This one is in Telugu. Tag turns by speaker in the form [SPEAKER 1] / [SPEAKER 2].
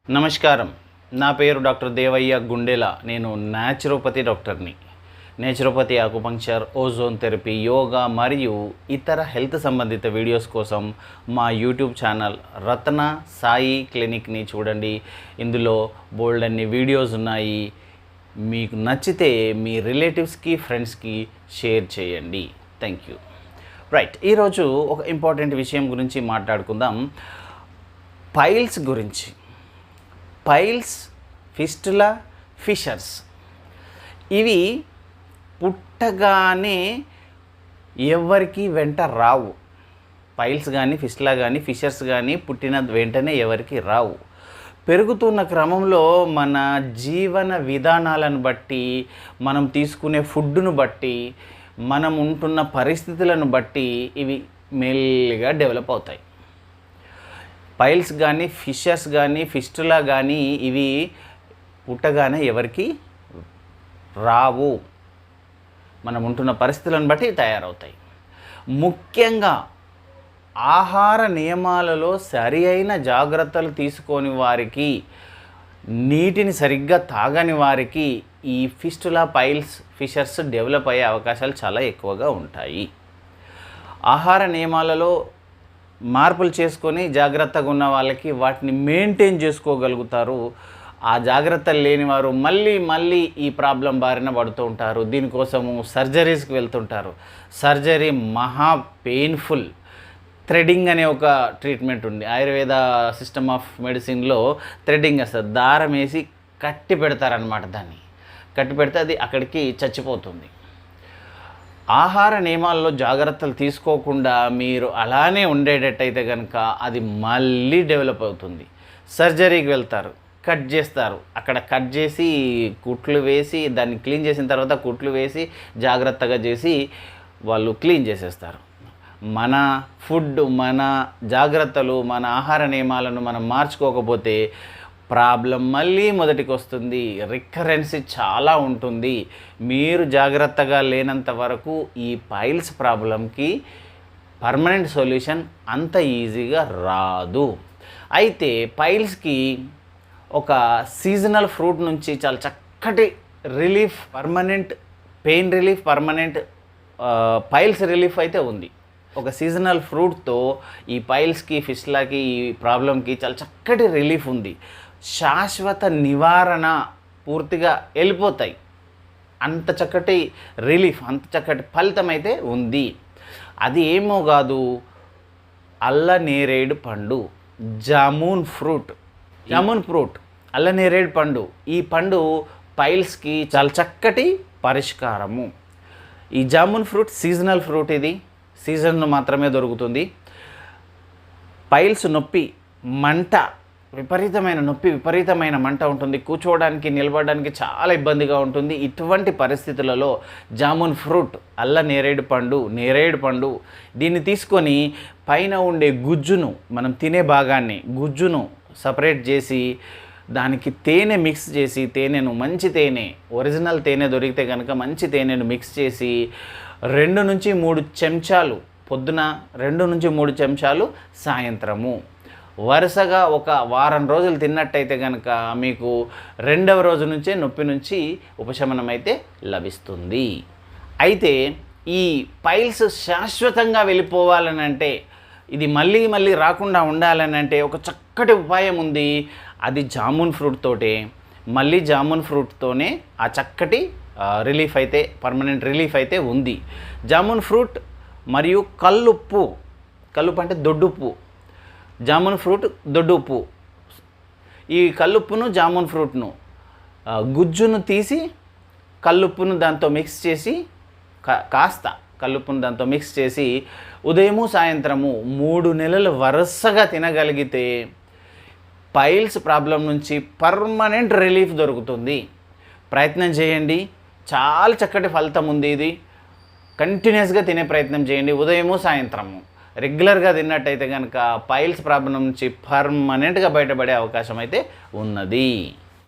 [SPEAKER 1] నమస్కారం. నా పేరు డాక్టర్ దేవయ్య గుండెల. నేను న్యాచురోపతి డాక్టర్ని. Naturopathy, acupuncture, ozone therapy, yoga మరియు ఇతర హెల్త్ సంబంధిత వీడియోస్ కోసం మా యూట్యూబ్ ఛానల్ రత్న సాయి క్లినిక్ని చూడండి. ఇందులో బోల్డ్ అన్ని వీడియోస్ ఉన్నాయి. మీకు నచ్చితే మీ రిలేటివ్స్కి, ఫ్రెండ్స్కి షేర్ చేయండి. Thank you. రైట్, ఈరోజు ఒక ఇంపార్టెంట్ విషయం గురించి మాట్లాడుకుందాం. పైల్స్ గురించి. పైల్స్, ఫిస్టులా, ఫిషర్స్ ఇవి పుట్టగానే ఎవరికి వెంట రావు. పైల్స్ కానీ, ఫిస్టులా కానీ, ఫిషర్స్ కానీ పుట్టిన వెంటనే ఎవరికి రావు. పెరుగుతున్న క్రమంలో మన జీవన విధానాలను బట్టి, మనం తీసుకునే ఫుడ్ను బట్టి, మనం ఉంటున్న పరిస్థితులను బట్టి ఇవి మెల్లిగా డెవలప్ అవుతాయి. పైల్స్ కానీ, ఫిషర్స్ కానీ, ఫిస్టులా కానీ ఇవి పుట్టగానే ఎవరికి రావు. మనం ఉంటున్న పరిస్థితులను బట్టి తయారవుతాయి. ముఖ్యంగా ఆహార నియమాలలో సరి అయిన జాగ్రత్తలు తీసుకొని వారికి, నీటిని సరిగ్గా తాగని వారికి ఈ ఫిస్టులా, పైల్స్, ఫిషర్స్ డెవలప్ అయ్యే అవకాశాలు చాలా ఎక్కువగా ఉంటాయి. ఆహార నియమాలలో మార్పులు చేసుకొని జాగ్రత్తగా ఉన్న వాళ్ళకి వాటిని మెయింటైన్ చేసుకోగలుగుతారు. ఆ జాగ్రత్తలు లేని వారు మళ్ళీ ఈ ప్రాబ్లం బారిన పడుతూ ఉంటారు. దీనికోసము సర్జరీస్కి వెళ్తుంటారు. సర్జరీ మహా పెయిన్ఫుల్. థ్రెడింగ్ అనే ఒక ట్రీట్మెంట్ ఉంది. ఆయుర్వేద సిస్టమ్ ఆఫ్ మెడిసిన్లో థ్రెడింగ్ వస్తుంది. దారం వేసి కట్టి పెడతారనమాట. దాన్ని కట్టి పెడితే అది అక్కడికి చచ్చిపోతుంది. ఆహార నియమాల్లో జాగ్రత్తలు తీసుకోకుండా మీరు అలానే ఉండేటట్టయితే కనుక అది మళ్ళీ డెవలప్ అవుతుంది. సర్జరీకి వెళ్తారు, కట్ చేస్తారు. అక్కడ కట్ చేసి కుట్లు వేసి దాన్ని క్లీన్ చేసిన తర్వాత కుట్లు వేసి జాగ్రత్తగా చేసి వాళ్ళు క్లీన్ చేసేస్తారు. మన ఫుడ్, మన జాగ్రత్తలు, మన ఆహార నియమాలను మనం మార్చుకోకపోతే ప్రాబ్లం మళ్ళీ మొదటికి వస్తుంది. రికరెన్సీ చాలా ఉంటుంది. మీరు జాగ్రత్తగా లేనంత వరకు ఈ పైల్స్ ప్రాబ్లంకి పర్మనెంట్ సొల్యూషన్ అంత ఈజీగా రాదు. అయితే పైల్స్కి ఒక సీజనల్ ఫ్రూట్ నుంచి చాలా చక్కటి relief, permanent pain relief, permanent piles relief అయితే ఉంది. ఒక సీజనల్ ఫ్రూట్తో ఈ పైల్స్కి, ఫిస్టులాకి, ఈ ప్రాబ్లంకి చాలా చక్కటి రిలీఫ్ ఉంది. శాశ్వత నివారణ పూర్తిగా వెళ్ళిపోతాయి. అంత చక్కటి రిలీఫ్, అంత చక్కటి ఫలితం అయితే ఉంది. అది ఏమో కాదు, అల్ల నేరేడు పండు, జామున్ ఫ్రూట్. అల్ల నేరేడు పండు. ఈ పండు పైల్స్కి చాలా చక్కటి పరిష్కారము. ఈ జామున్ ఫ్రూట్ సీజనల్ ఫ్రూట్. ఇది సీజన్లో మాత్రమే దొరుకుతుంది. పైల్స్ నొప్పి, మంట, విపరీతమైన నొప్పి, విపరీతమైన మంట ఉంటుంది. కూర్చోవడానికి, నిలబడడానికి చాలా ఇబ్బందిగా ఉంటుంది. ఇటువంటి పరిస్థితులలో జామున్ ఫ్రూట్, అల్ల నేరేడు పండు దీన్ని తీసుకొని పైన ఉండే గుజ్జును, మనం తినే భాగాన్ని, గుజ్జును సపరేట్ చేసి దానికి తేనె మిక్స్ చేసి, తేనెను, మంచి తేనె, ఒరిజినల్ తేనె దొరికితే కనుక మంచి తేనెను మిక్స్ చేసి 2 నుంచి 3 చెంచాలు పొద్దున, 2 నుంచి 3 చెంచాలు సాయంత్రము, వరుసగా ఒక వారం రోజులు తిన్నట్టయితే కనుక మీకు 2వ రోజు నుంచే నొప్పి నుంచి ఉపశమనం అయితే లభిస్తుంది. అయితే ఈ పైల్స్ శాశ్వతంగా వెళ్ళిపోవాలనంటే, ఇది మళ్ళీ రాకుండా ఉండాలనంటే ఒక చక్కటి ఉపాయం ఉంది. అది జామున్ ఫ్రూట్ తోటే. మళ్ళీ జామున్ ఫ్రూట్తోనే ఆ చక్కటి రిలీఫ్ అయితే, పర్మనెంట్ రిలీఫ్ అయితే ఉంది. జామున్ ఫ్రూట్ మరియు కల్లుప్పు అంటే దొడ్డుప్పు. జామున్ ఫ్రూట్, దొడ్డుప్పు. ఈ కల్లుప్పును, జామున్ ఫ్రూట్ను, గుజ్జును తీసి కల్లుప్పును దాంతో మిక్స్ చేసి, కాస్త కల్లుప్పును దాంతో మిక్స్ చేసి ఉదయము, సాయంత్రము 3 నెలలు వరుసగా తినగలిగితే పైల్స్ ప్రాబ్లం నుంచి పర్మనెంట్ రిలీఫ్ దొరుకుతుంది. ప్రయత్నం చేయండి. చాలా చక్కటి ఫలితం ఉంది. ఇది కంటిన్యూస్గా తినే ప్రయత్నం చేయండి. ఉదయము, సాయంత్రము రెగ్యులర్గా తిన్నట్టయితే కనుక పైల్స్ ప్రాబ్లం నుంచి పర్మనెంట్గా బయటపడే అవకాశం అయితే ఉన్నది.